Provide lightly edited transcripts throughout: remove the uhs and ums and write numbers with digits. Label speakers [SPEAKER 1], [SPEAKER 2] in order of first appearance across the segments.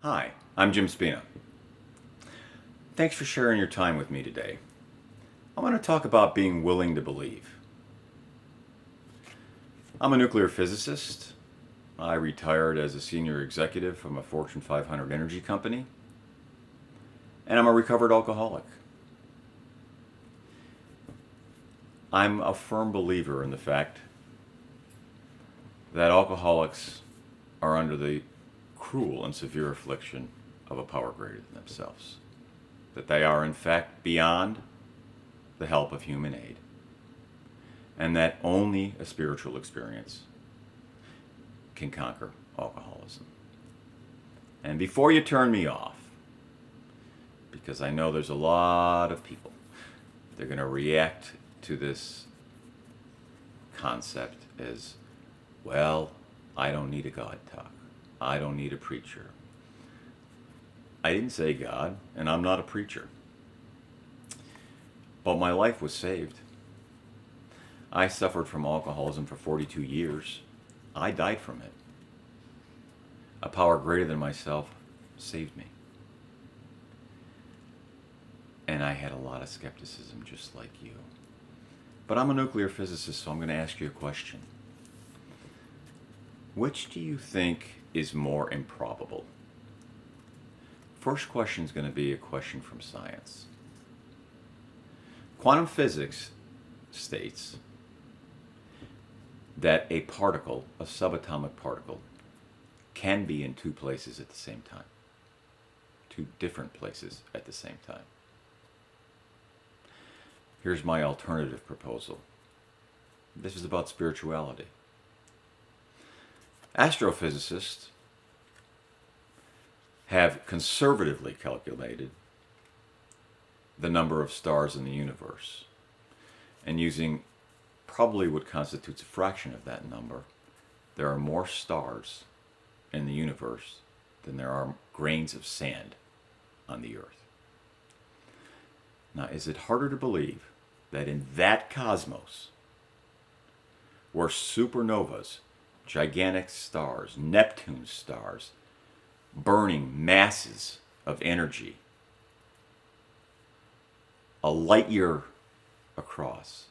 [SPEAKER 1] Hi, I'm Jim Spina. Thanks for sharing your time with me today. I want to talk about being willing to believe. I'm a nuclear physicist. I retired as a senior executive from a Fortune 500 energy company, and I'm a recovered alcoholic. I'm a firm believer in the fact that alcoholics are under the cruel and severe affliction of a power greater than themselves. That they are, in fact, beyond the help of human aid, and that only a spiritual experience can conquer alcoholism. And before you turn me off, because I know there's a lot of people, they're going to react to this concept as, well, I don't need a God talk. I don't need a preacher. I didn't say God, and I'm not a preacher. But my life was saved. I suffered from alcoholism for 42 years. I died from it. A power greater than myself saved me. And I had a lot of skepticism just like you. But I'm a nuclear physicist, so I'm going to ask you a question. Which do you think is more improbable? First question is going to be a question from science. Quantum physics states that a particle, a subatomic particle, can be in two places at the same time. Two different places at the same time. Here's my alternative proposal. This is about spirituality. Astrophysicists have conservatively calculated the number of stars in the universe, and using probably what constitutes a fraction of that number, there are more stars in the universe than there are grains of sand on the earth. Now, is it harder to believe that in that cosmos, where supernovas, gigantic stars, Neptune stars, burning masses of energy, a light year across,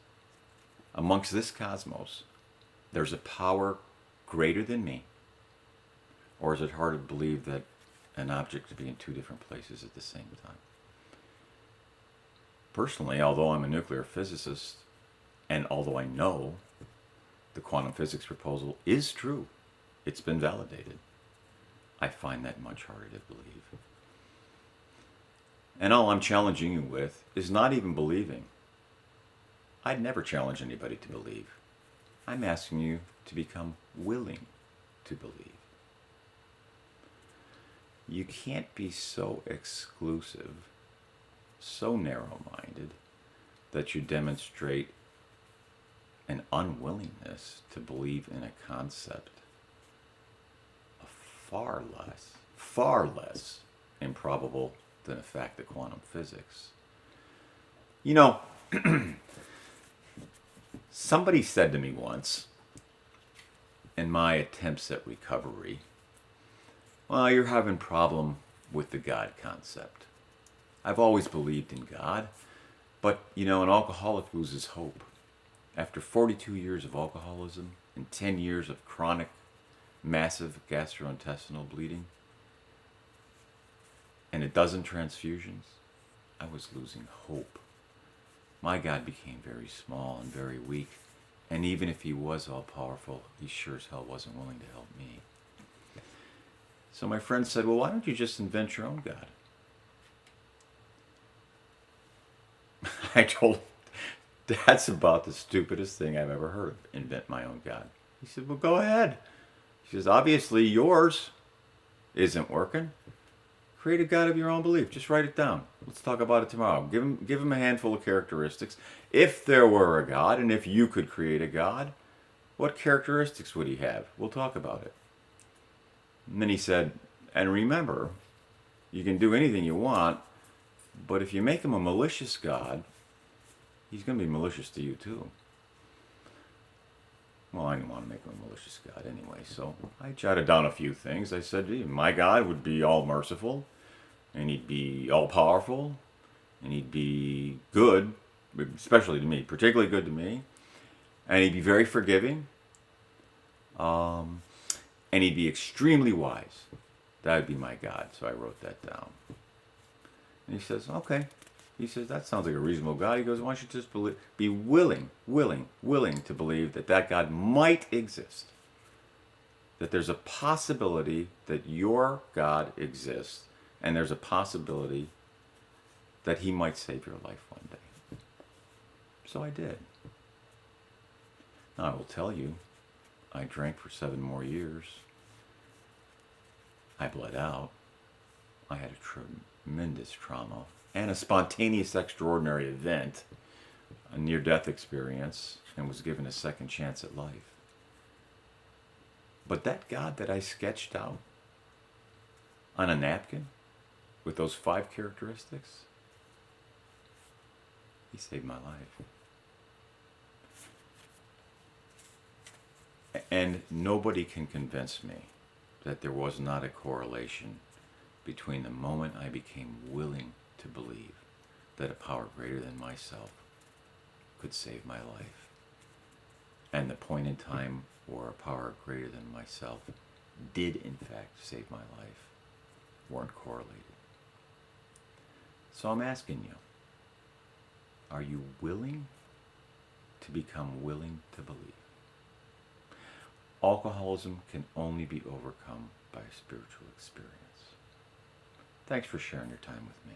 [SPEAKER 1] amongst this cosmos, there's a power greater than me? Or is it hard to believe that an object could be in two different places at the same time? Personally, although I'm a nuclear physicist, and although I know the quantum physics proposal is true, it's been validated, I find that much harder to believe. And all I'm challenging you with is not even believing. I'd never challenge anybody to believe. I'm asking you to become willing to believe. You can't be so exclusive, so narrow-minded, that you demonstrate an unwillingness to believe in a concept of far less improbable than a fact of quantum physics. You know, somebody said to me once, in my attempts at recovery, well, you're having problem with the God concept. I've always believed in God, but, an alcoholic loses hope. After 42 years of alcoholism and 10 years of chronic, massive gastrointestinal bleeding, and a dozen transfusions, I was losing hope. My God became very small and very weak, and even if he was all-powerful, he sure as hell wasn't willing to help me. So my friend said, well, why don't you just invent your own God? I told him, that's about the stupidest thing I've ever heard of, invent my own God. He said, well, go ahead. He says, obviously yours isn't working. Create a God of your own belief. Just write it down. Let's talk about it tomorrow. Give him a handful of characteristics. If there were a God, and if you could create a God, what characteristics would he have? We'll talk about it. And then he said, and remember, you can do anything you want, but if you make him a malicious God, he's going to be malicious to you too. Well, I didn't want to make him a malicious God anyway, so I jotted down a few things. I said, my God would be all merciful, and he'd be all powerful, and he'd be good, especially to me, particularly good to me, and he'd be very forgiving, and he'd be extremely wise. That would be my God. So I wrote that down. And he says, okay. He says, that sounds like a reasonable God. He goes, why don't you just be willing to believe that that God might exist. That there's a possibility that your God exists, and there's a possibility that he might save your life one day. So I did. Now I will tell you, I drank for 7 more years. I bled out. I had a tremendous trauma and a spontaneous extraordinary event, a near-death experience, and was given a second chance at life. But that God that I sketched out on a napkin with those 5 characteristics, he saved my life. And nobody can convince me that there was not a correlation between the moment I became willing to believe that a power greater than myself could save my life, and the point in time where a power greater than myself did in fact save my life weren't correlated. So I'm asking you, are you willing to become willing to believe? Alcoholism can only be overcome by a spiritual experience. Thanks for sharing your time with me.